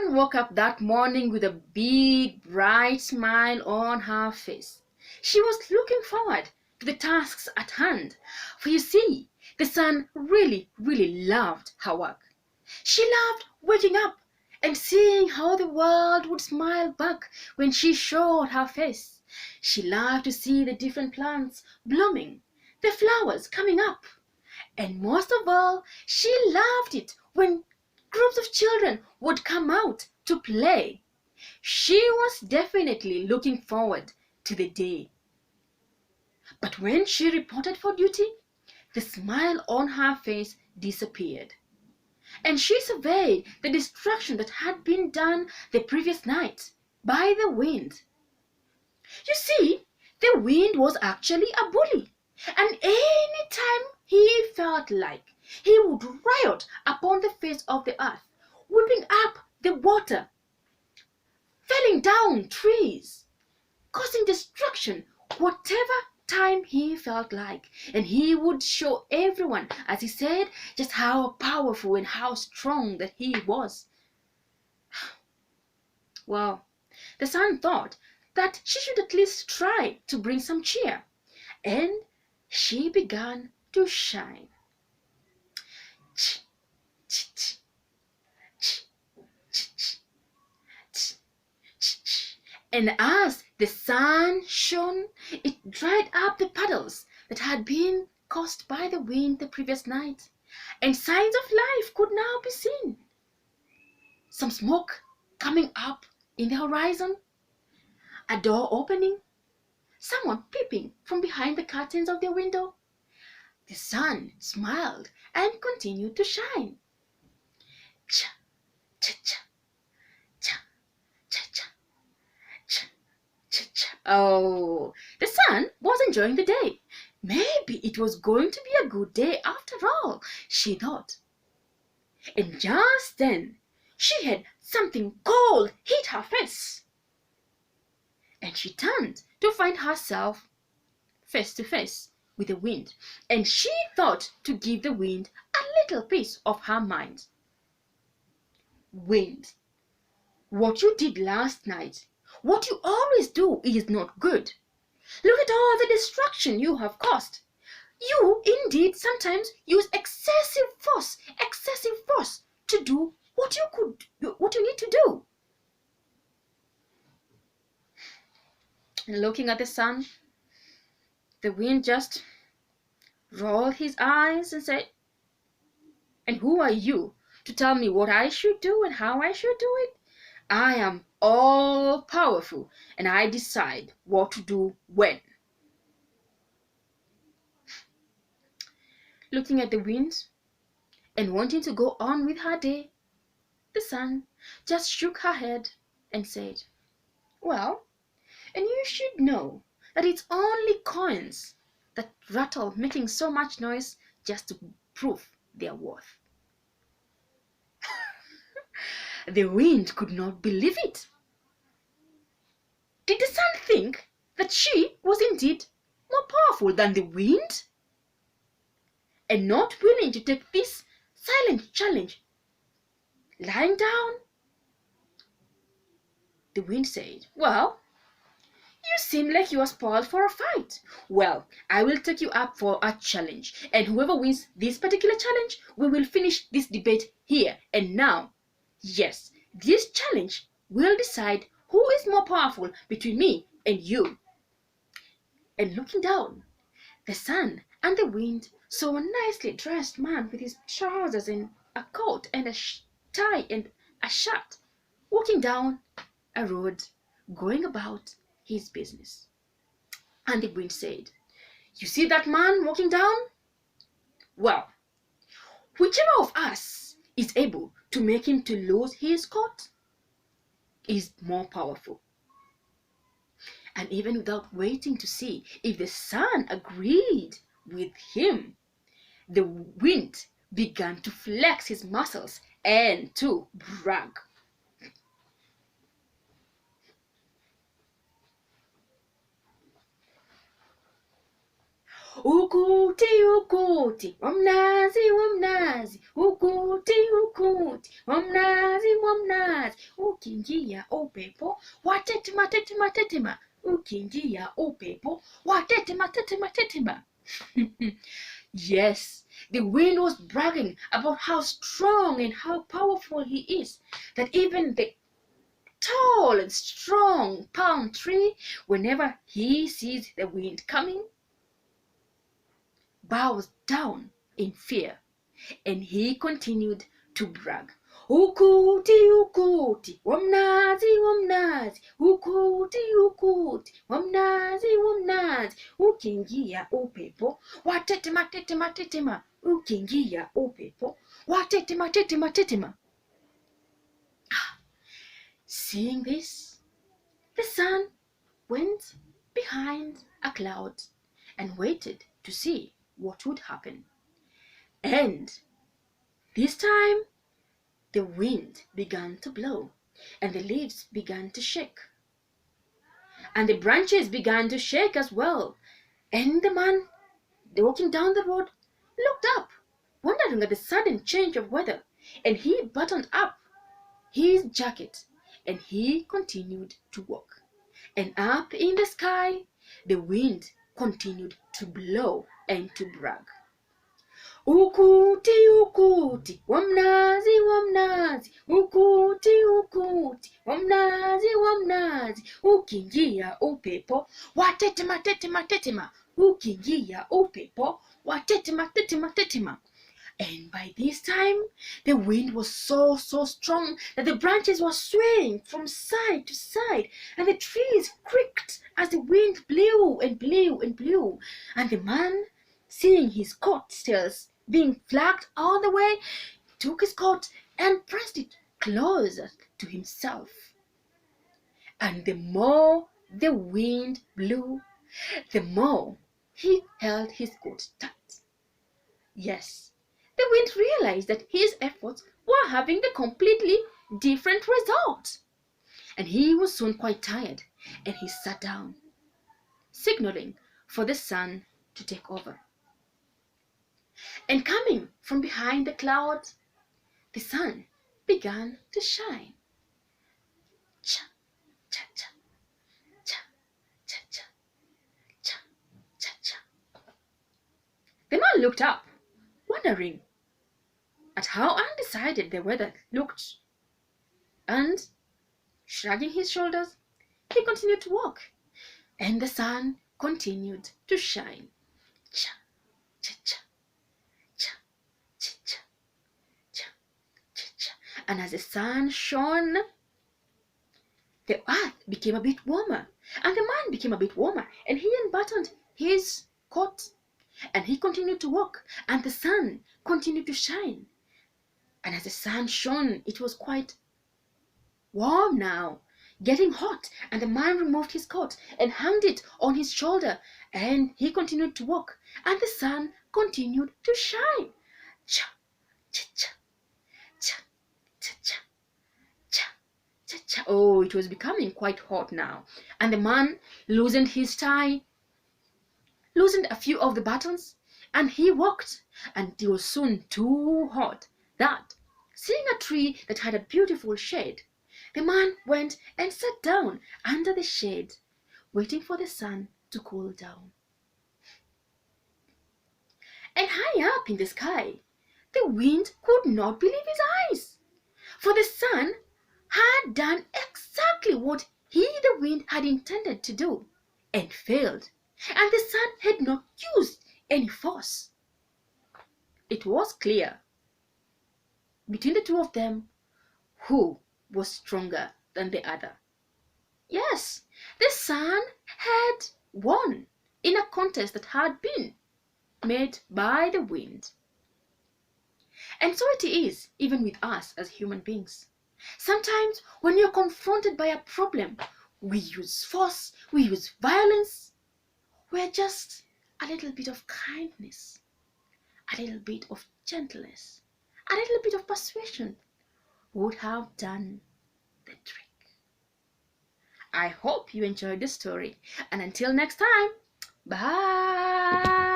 sun woke up that morning with a big, bright smile on her face. She was looking forward to the tasks at hand, for you see, the sun really, really loved her work. She loved waking up and seeing how the world would smile back when she showed her face. She loved to see the different plants blooming, the flowers coming up, and most of all, she loved it when groups of children would come out to play. She was definitely looking forward to the day. But when she reported for duty, the smile on her face disappeared, and she surveyed the destruction that had been done the previous night by the wind. You see, the wind was actually a bully, and any time he felt like, he would riot upon the face of the earth, whipping up the water, felling down trees, causing destruction whatever time he felt like. And he would show everyone, as he said, just how powerful and how strong that he was. Well, the sun thought that she should at least try to bring some cheer, and she began to shine. And as the sun shone, it dried up the puddles that had been caused by the wind the previous night, and signs of life could now be seen. Some smoke coming up in the horizon, a door opening, someone peeping from behind the curtains of the window. The sun smiled and continued to shine. Cha, cha, cha, cha, cha, cha, cha, cha, cha. Oh, the sun was enjoying the day. Maybe it was going to be a good day after all, she thought. And just then, she had something cold hit her face, and she turned to find herself face to face with the wind, and she thought to give the wind a little piece of her mind. Wind, what you did last night, what you always do, is not good. Look at all the destruction you have caused. You indeed sometimes use excessive force to do what you need to do. And looking at the sun, the wind just rolled his eyes and said, "And who are you to tell me what I should do and how I should do it? I am all powerful, and I decide what to do when." Looking at the wind and wanting to go on with her day, the sun just shook her head and said, "Well, and you should know that it's only coins that rattle, making so much noise just to prove their worth." The wind could not believe it. Did the sun think that she was indeed more powerful than the wind? And not willing to take this silent challenge, lying down, the wind said, "Well, you seem like you are spoiled for a fight. Well, I will take you up for a challenge, and whoever wins this particular challenge, we will finish this debate here and now. Yes, this challenge will decide who is more powerful between me and you." And looking down, the sun and the wind saw a nicely dressed man with his trousers and a coat and a tie and a shirt, walking down a road, going about his business. And the wind said, "You see that man walking down? Well, whichever of us is able to make him to lose his coat is more powerful." And even without waiting to see if the sun agreed with him, the wind began to flex his muscles and to brag. Ukuti ukuti wamnazi wamnazi, ukuti ukuti wamnazi wamnazi, ukiingia upepo watetema tetema tetema, ukiingia upepo watetema tetema tetema. Yes, the wind was bragging about how strong and how powerful he is, that even the tall and strong palm tree, whenever he sees the wind coming, bows down in fear. And he continued to brag. Ukuti ukuti wamnazi wamnazi, ukuti ukuti wamnazi wamnazi, ukiingia upepo watetema tetema tetema, ukiingia upepo watetema tetema tetema. Seeing this, the sun went behind a cloud and waited to see what would happen. And this time, the wind began to blow, and the leaves began to shake, and the branches began to shake as well. And the man walking down the road looked up, wondering at the sudden change of weather, and he buttoned up his jacket, and he continued to walk. And up in the sky, the wind continued to blow and to brag. Ukuti ukuti wamnazi wamnazi, ukuti ukuti wamnazi wamnazi, ukiingia upepo watetema tetema tetema, ukiingia upepo watetema tetema tetema. And by this time, the wind was so strong that the branches were swaying from side to side, and the trees creaked as the wind blew and blew and blew. And the man, seeing his coattails being flagged all the way, took his coat and pressed it closer to himself. And the more the wind blew, the more he held his coat tight. Yes, the wind realized that his efforts were having the completely different result. And he was soon quite tired, and he sat down, signaling for the sun to take over. And coming from behind the clouds, the sun began to shine. Cha, cha, cha, cha, cha, cha, cha, cha, cha. The man looked up, wondering at how undecided the weather looked, and shrugging his shoulders, he continued to walk, and the sun continued to shine. Cha, cha, cha, cha, cha, cha, cha, cha, cha. And as the sun shone, the earth became a bit warmer, and the man became a bit warmer, and he unbuttoned his coat, and he continued to walk, and the sun continued to shine. And as the sun shone, it was quite warm now, getting hot, and the man removed his coat and hung it on his shoulder, and he continued to walk, and the sun continued to shine. Cha, cha, cha, cha, cha, cha, cha, cha, cha. Oh, it was becoming quite hot now, and the man loosened his tie, loosened a few of the buttons, and he walked, and it was soon too hot that, seeing a tree that had a beautiful shade, the man went and sat down under the shade, waiting for the sun to cool down. And high up in the sky, the wind could not believe his eyes, for the sun had done exactly what he, the wind, had intended to do, and failed, and the sun had not used any force. It was clear between the two of them who was stronger than the other. Yes, the sun had won in a contest that had been made by the wind. And so it is even with us as human beings. Sometimes when you're confronted by a problem, we use force, we use violence, where just a little bit of kindness, a little bit of gentleness, a little bit of persuasion would have done the trick. I hope you enjoyed the story, and until next time, bye.